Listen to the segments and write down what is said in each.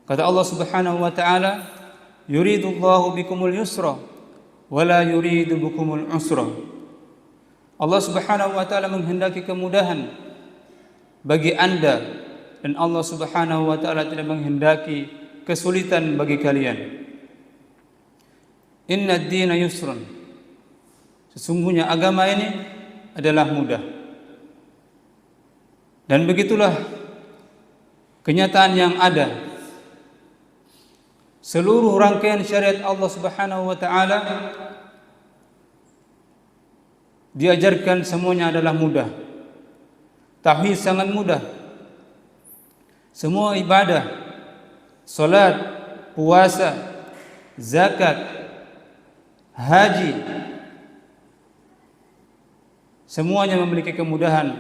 Kata Allah Subhanahu wa taala, yuridullahu bikumul yusra wa la yuridu bikumul usra. Allah Subhanahu wa taala menghendaki kemudahan bagi Anda, dan Allah Subhanahu wa taala tidak menghendaki kesulitan bagi kalian. Inna ad-dina yusrun. Sesungguhnya agama ini adalah mudah. Dan begitulah kenyataan yang ada. Seluruh rangkaian syariat Allah Subhanahu wa taala diajarkan semuanya adalah mudah. Tauhid sangat mudah. Semua ibadah, salat, puasa, zakat, haji, semuanya memiliki kemudahan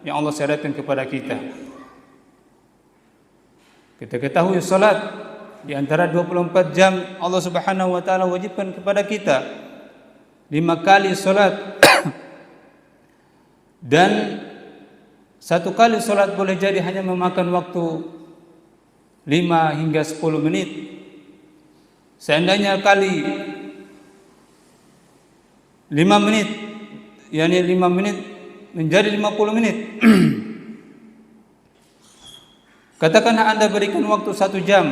yang Allah syariatkan kepada kita. Kita ketahui salat di antara 24 jam Allah Subhanahu wa taala wajibkan kepada kita 5 kali salat. Dan 1 kali salat boleh jadi hanya memakan waktu 5 hingga 10 menit. Seandainya kali 5 menit, yakni 5 menit menjadi 50 menit. Katakanlah Anda berikan waktu 1 jam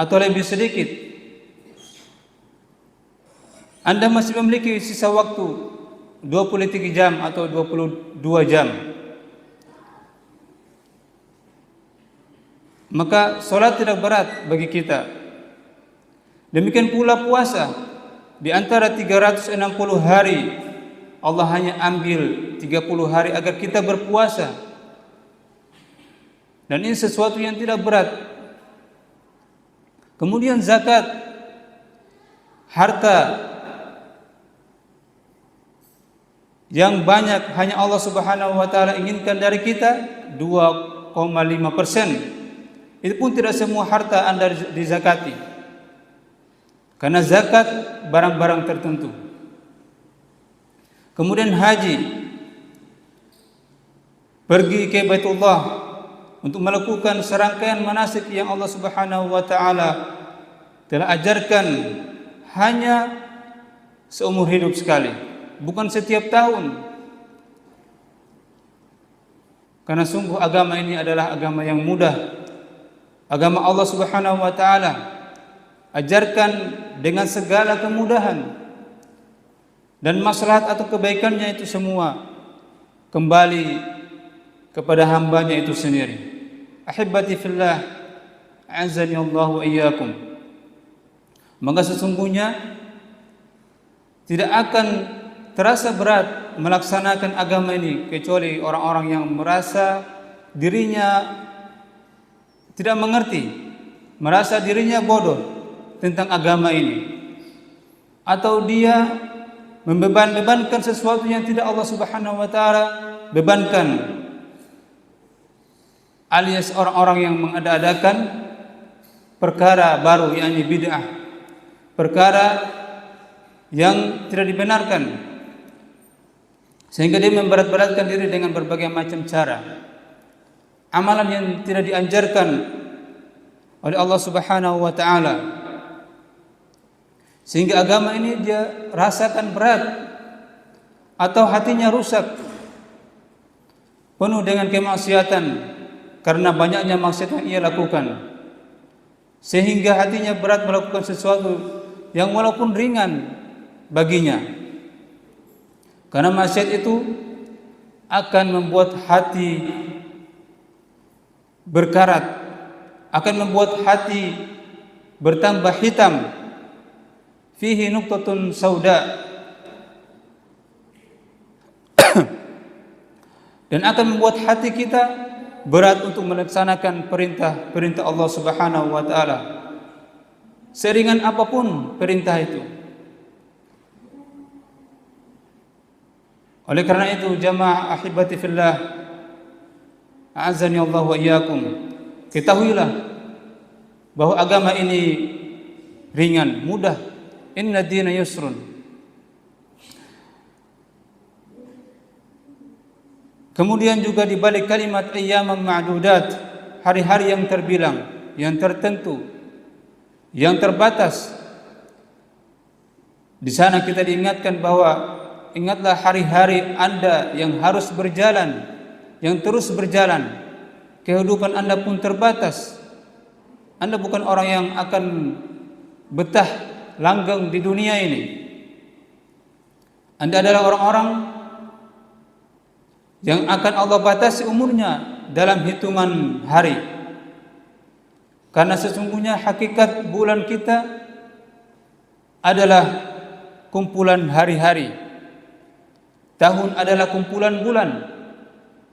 atau lebih sedikit, Anda masih memiliki sisa waktu 23 jam atau 22 jam. Maka solat tidak berat bagi kita. Demikian pula puasa. Di antara 360 hari, Allah hanya ambil 30 hari agar kita berpuasa. Dan ini sesuatu yang tidak berat. Kemudian zakat, harta yang banyak hanya Allah Subhanahu wa taala inginkan dari kita 2,5%. Itu pun tidak semua harta Anda dizakati. Karena zakat barang-barang tertentu. Kemudian haji, pergi ke Baitullah untuk melakukan serangkaian manasik yang Allah Subhanahu wa taala telah ajarkan hanya seumur hidup sekali, bukan setiap tahun. Karena sungguh agama ini adalah agama yang mudah. Agama Allah Subhanahu wa taala ajarkan dengan segala kemudahan, dan maslahat atau kebaikannya itu semua kembali kepada hambanya itu sendiri. Ahibbati fillah, azani Allah wa iyyakum. Maka sesungguhnya tidak akan terasa berat melaksanakan agama ini kecuali orang-orang yang merasa dirinya tidak mengerti, merasa dirinya bodoh tentang agama ini, atau dia membebankan sesuatu yang tidak Allah Subhanahu wa taala bebankan, alias orang-orang yang mengada-adakan perkara baru, yakni bid'ah, perkara yang tidak dibenarkan, sehingga dia memberat-beratkan diri dengan berbagai macam cara, amalan yang tidak dianjurkan oleh Allah Subhanahu wa taala, sehingga agama ini dia rasakan berat atau hatinya rusak, penuh dengan kemaksiatan karena banyaknya maksiat yang ia lakukan, sehingga hatinya berat melakukan sesuatu yang walaupun ringan baginya. Karena maksiat itu akan membuat hati berkarat, akan membuat hati bertambah hitam. Fihi nuqtatun sauda, dan akan membuat hati kita berat untuk melaksanakan perintah Allah Subhanahu wa taala, seringan apapun perintah itu. Oleh karena itu, jamaah ahibati fillah, a'azzani Allah wa iyyakum, ketahuilah bahwa agama ini ringan, mudah. Inna ad-dina yusrun. Kemudian juga di balik kalimat ayyaman ma'dudat, hari-hari yang terbilang, yang tertentu, yang terbatas. Di sana kita diingatkan bahwa ingatlah hari-hari Anda yang harus berjalan, yang terus berjalan. Kehidupan Anda pun terbatas. Anda bukan orang yang akan betah langgeng di dunia ini. Anda adalah orang-orang yang akan Allah batasi umurnya dalam hitungan hari. Karena sesungguhnya hakikat bulan kita adalah kumpulan hari-hari. Tahun adalah kumpulan bulan.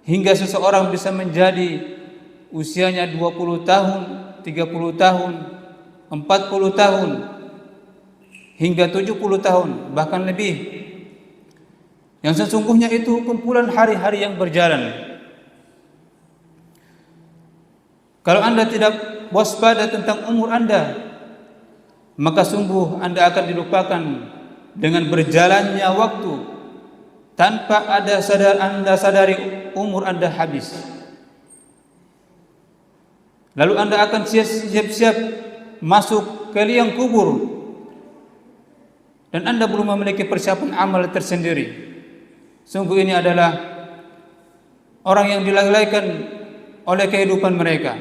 Hingga seseorang bisa menjadi usianya 20 tahun, 30 tahun, 40 tahun, hingga 70 tahun, bahkan lebih. Yang sesungguhnya itu kumpulan hari-hari yang berjalan. Kalau Anda tidak waspada tentang umur Anda, maka sungguh Anda akan dilupakan dengan berjalannya waktu tanpa Anda sadari umur Anda habis. Lalu Anda akan siap-siap masuk ke liang kubur dan Anda belum memiliki persiapan amal tersendiri. Sungguh ini adalah orang yang dilalaikan oleh kehidupan mereka.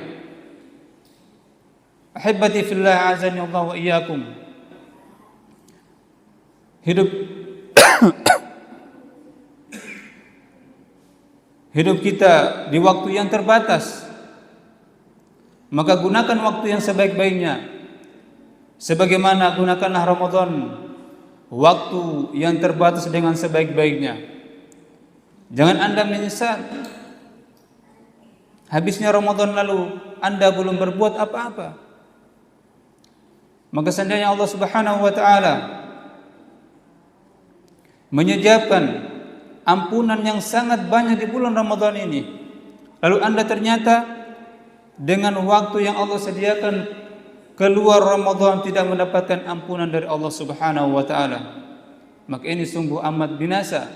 Ahibati fillah, azani Allah wa iyyakum. Hidup kita di waktu yang terbatas. Maka gunakan waktu yang sebaik-baiknya. Sebagaimana gunakanlah Ramadan, waktu yang terbatas dengan sebaik-baiknya. Jangan Anda menyesal habisnya Ramadan lalu Anda belum berbuat apa-apa. Maka seandainya Allah Subhanahu wa taala menyediakan ampunan yang sangat banyak di bulan Ramadan ini, lalu Anda ternyata dengan waktu yang Allah sediakan keluar Ramadan tidak mendapatkan ampunan dari Allah Subhanahu wa taala, maka ini sungguh amat binasa,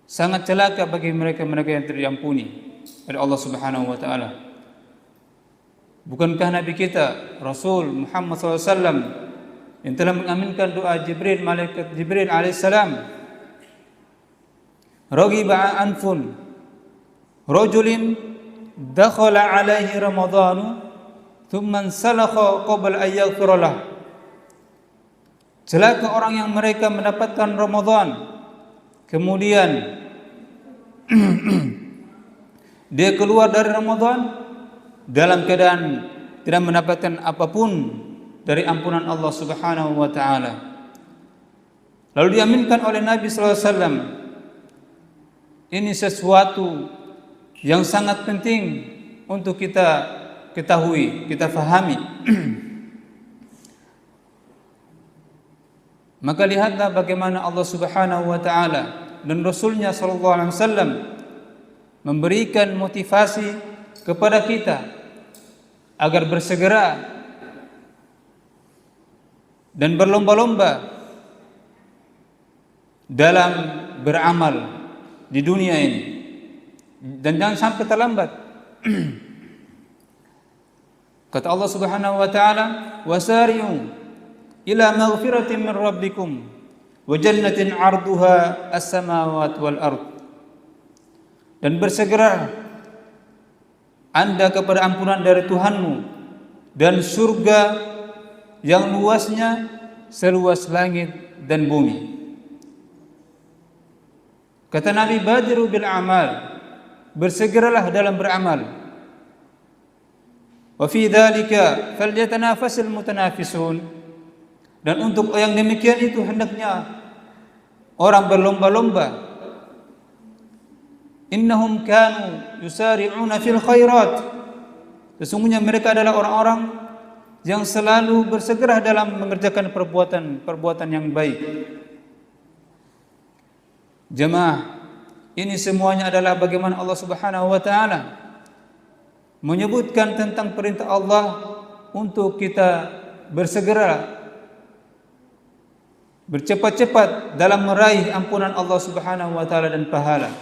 sangat celaka bagi mereka-mereka yang tidak diampuni oleh Allah Subhanahu wa taala. Bukankah Nabi kita Rasul Muhammad SAW yang telah mengaminkan doa Jibril, malaikat Jibril alaihissalam, Raghiba anfun rajulin dakhala alaihi ramadhanu thumma salakha qabla an yaghfira lah. Celaka orang yang mereka mendapatkan Ramadan kemudian dia keluar dari Ramadan dalam keadaan tidak mendapatkan apapun dari ampunan Allah Subhanahu wa taala. Lalu diaminkan oleh Nabi sallallahu alaihi wasallam. Ini sesuatu yang sangat penting untuk kita ketahui, kita fahami. Maka lihatlah bagaimana Allah Subhanahu wa taala dan Rasulnya sallallahu alaihi wasallam memberikan motivasi kepada kita agar bersegera dan berlomba-lomba dalam beramal di dunia ini, dan jangan sampai terlambat. Kata Allah Subhanahu wa taala, wasari'u ila maghfiratin min rabbikum wa jannatin 'arduha as-samawati wal ard. Dan bersegera Anda kepada ampunan dari Tuhanmu dan surga yang luasnya seluas langit dan bumi. Kata Nabi, badiru bil amal, bersegeralah dalam beramal. Wa fi dzalika falyatanafasul mutanafisun. Dan untuk yang demikian itu hendaknya orang berlomba-lomba. Innahum kanu yusari'una fil khairat. Sesungguhnya mereka adalah orang-orang yang selalu bersegera dalam mengerjakan perbuatan yang baik. Jemaah, ini semuanya adalah bagaimana Allah Subhanahu wa taala menyebutkan tentang perintah Allah untuk kita bersegera, bercepat-cepat dalam meraih ampunan Allah Subhanahu wa taala dan pahala.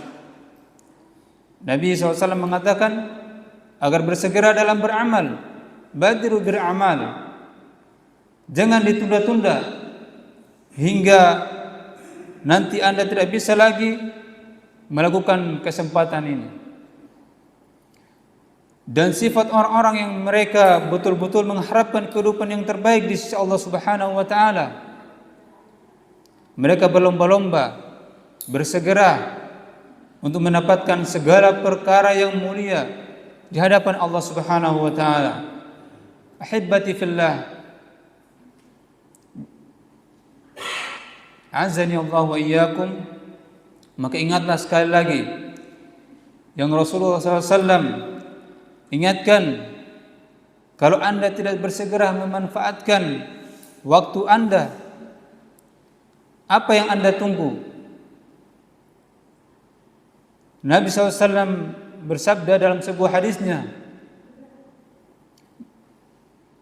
Nabi SAW mengatakan agar bersegera dalam beramal badiru bil a'mal. Jangan ditunda-tunda hingga nanti Anda tidak bisa lagi melakukan kesempatan ini. Dan sifat orang-orang yang mereka betul-betul mengharapkan kehidupan yang terbaik di sisi Allah Subhanahu wa taala. Mereka berlomba-lomba, bersegera untuk mendapatkan segala perkara yang mulia di hadapan Allah Subhanahu wa taala. Ahibbati fillah, azani Allah wa iyyakum. Maka ingatlah sekali lagi yang Rasulullah SAW ingatkan, kalau Anda tidak bersegera memanfaatkan waktu Anda, apa yang Anda tunggu? Nabi SAW bersabda dalam sebuah hadisnya,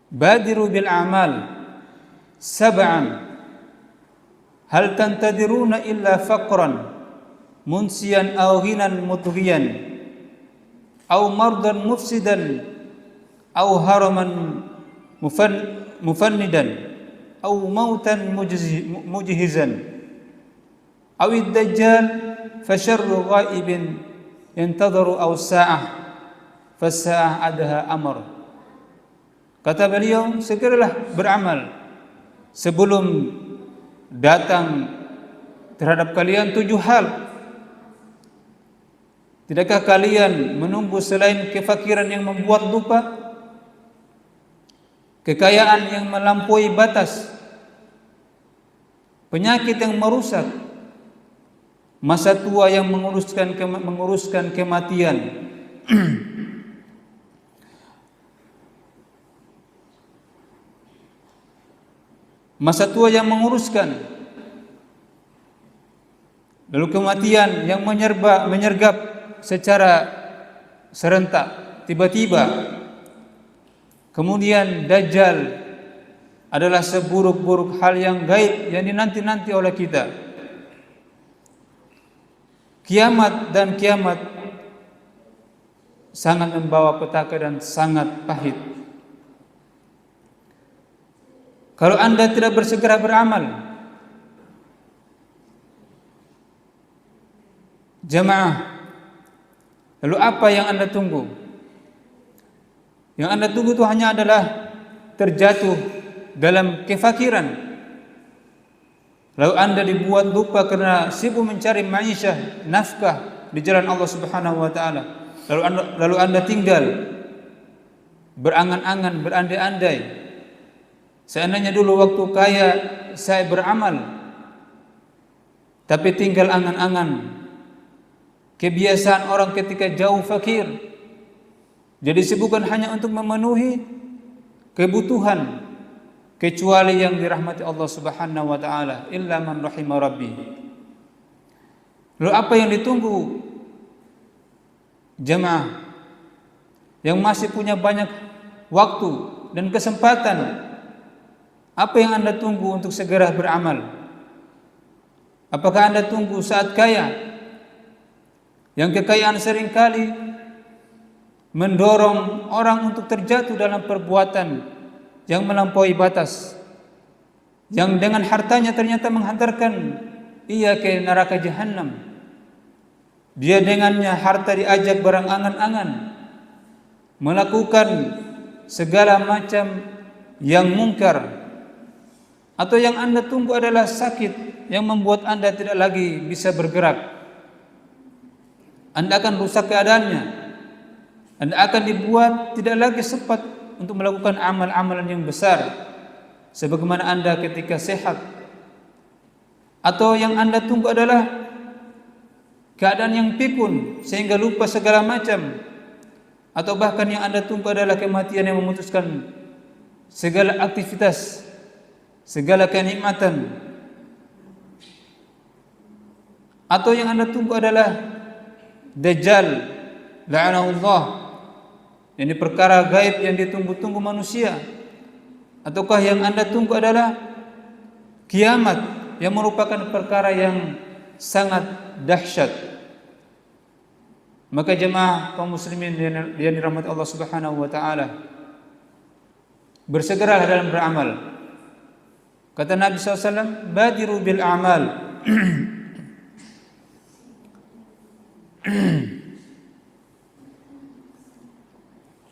badiru bil a'mal sab'an hal tantadiruna illa faqran munsiyan aw ghinan mutghiyan aw mardan mufsidan aw haraman mufannidan aw mautan mujhizan aw ad-dajjal fasyarru ghaibin yantadharu aw sa'ah fasa'ah adaha amr. Kata beliau, segeralah beramal sebelum datang terhadap kalian 7 hal. Tidakkah kalian menunggu selain kefakiran yang membuat lupa, kekayaan yang melampaui batas, penyakit yang merusak, masa tua yang menguruskan kematian, masa tua yang menguruskan, lalu kematian yang menyergap secara serentak, tiba-tiba. Kemudian Dajjal adalah seburuk-buruk hal yang gaib yang dinanti-nanti oleh kita. Kiamat sangat membawa petaka dan sangat pahit. Kalau Anda tidak bersegera beramal, jamaah, lalu apa yang Anda tunggu? Yang Anda tunggu itu hanya adalah terjatuh dalam kefakiran. Lalu Anda dibuat lupa karena sibuk mencari ma'isyah, nafkah di jalan Allah Subhanahu wa taala. Lalu Anda tinggal berangan-angan, berandai-andai. Seandainya dulu waktu kaya saya beramal, tapi tinggal angan-angan. Kebiasaan orang ketika jauh fakir, jadi sibukkan hanya untuk memenuhi kebutuhan, kecuali yang dirahmati Allah Subhanahu wa taala, illa man rahima rabbi. Lalu apa yang ditunggu jemaah yang masih punya banyak waktu dan kesempatan? Apa yang Anda tunggu untuk segera beramal? Apakah Anda tunggu saat kaya? Yang kekayaan seringkali mendorong orang untuk terjatuh dalam perbuatan yang melampaui batas, yang dengan hartanya ternyata menghantarkan ia ke neraka jahanam. Dia dengannya harta diajak berangan-angan, melakukan segala macam yang mungkar. Atau yang Anda tunggu adalah sakit yang membuat Anda tidak lagi bisa bergerak. Anda akan rusak keadaannya. Anda akan dibuat tidak lagi sempat untuk melakukan amal-amalan yang besar sebagaimana Anda ketika sehat. Atau yang Anda tunggu adalah keadaan yang pikun sehingga lupa segala macam. Atau bahkan yang Anda tunggu adalah kematian yang memutuskan segala aktivitas, segala kenikmatan. Atau yang Anda tunggu adalah Dajjal, la'anahullah. Ini perkara gaib yang ditunggu-tunggu manusia. Ataukah yang Anda tunggu adalah kiamat yang merupakan perkara yang sangat dahsyat? Maka jemaah kaum muslimin yang dirahmati Allah Subhanahu wa taala, bersegeralah dalam beramal. Kata Nabi SAW, badiru bil a'mal.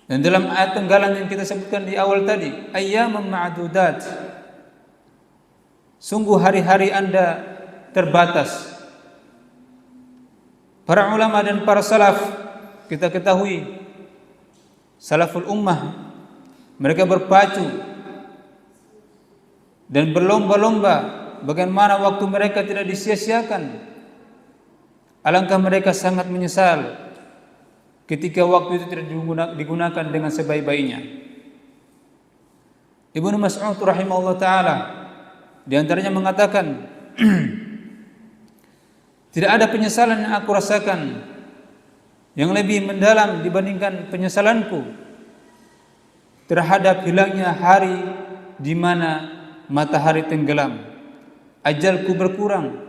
Dan dalam ayat penggalan yang kita sebutkan di awal tadi, ayyaman ma'dudat, sungguh hari-hari Anda terbatas. Para ulama dan para salaf, kita ketahui salaful ummah, mereka berpacu dan berlomba-lomba bagaimana waktu mereka tidak disia-siakan. Alangkah mereka sangat menyesal ketika waktu itu tidak digunakan dengan sebaik-baiknya. Ibnu Mas'ud rahimahullah ta'ala di antaranya mengatakan, tidak ada penyesalan yang aku rasakan yang lebih mendalam dibandingkan penyesalanku terhadap hilangnya hari di mana matahari tenggelam, ajalku berkurang,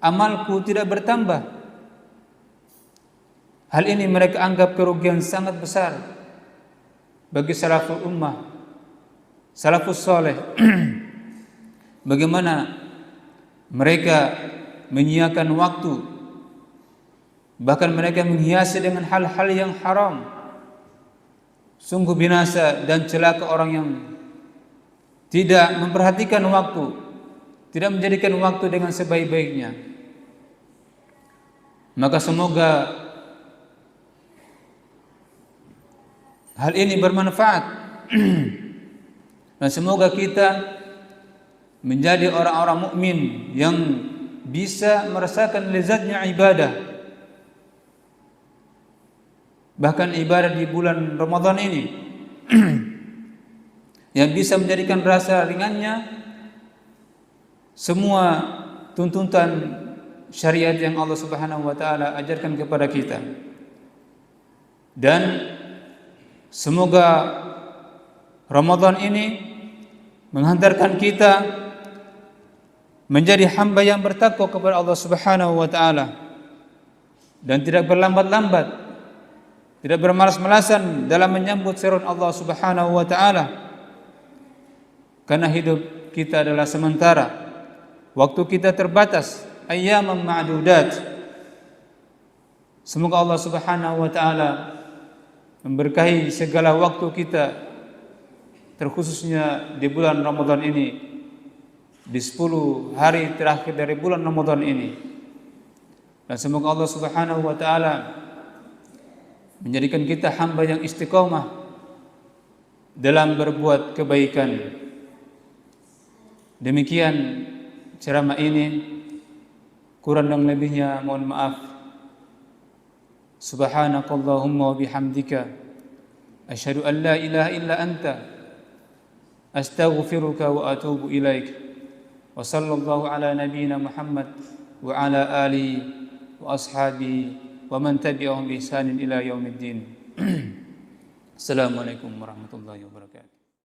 amalku tidak bertambah. Hal ini mereka anggap kerugian sangat besar bagi salaful ummah, salafus saleh. Bagaimana mereka menyiakan waktu, bahkan mereka menghiasi dengan hal-hal yang haram. Sungguh binasa dan celaka orang yang tidak memperhatikan waktu, tidak menjadikan waktu dengan sebaik-baiknya. Maka semoga hal ini bermanfaat dan semoga kita menjadi orang-orang mukmin yang bisa merasakan lezatnya ibadah. Bahkan ibadah di bulan Ramadan ini yang bisa menjadikan rasa ringannya semua tuntutan syariat yang Allah Subhanahu wa taala ajarkan kepada kita. Dan semoga Ramadan ini menghantarkan kita menjadi hamba yang bertakwa kepada Allah Subhanahu wa taala dan tidak berlambat-lambat, tidak bermalas-malasan dalam menyambut seruan Allah Subhanahu wa taala. Karena hidup kita adalah sementara, waktu kita terbatas, ayyaman ma'dudat. Semoga Allah Subhanahu wa taala memberkahi segala waktu kita, terkhususnya di bulan Ramadan ini, di 10 hari terakhir dari bulan Ramadan ini. Dan semoga Allah Subhanahu wa taala menjadikan kita hamba yang istiqomah dalam berbuat kebaikan. Demikian ceramah ini, kurang dan lebihnya mohon maaf. Subhanakallahumma wa bihamdika asyhadu an la ilaha illa anta astaghfiruka wa atubu ilaik. Wa sallallahu ala nabiyyina Muhammad wa ala alihi wa ashabihi wa man tabi'ahum bi ihsanin ila yaumiddin. Assalamualaikum warahmatullahi wabarakatuh.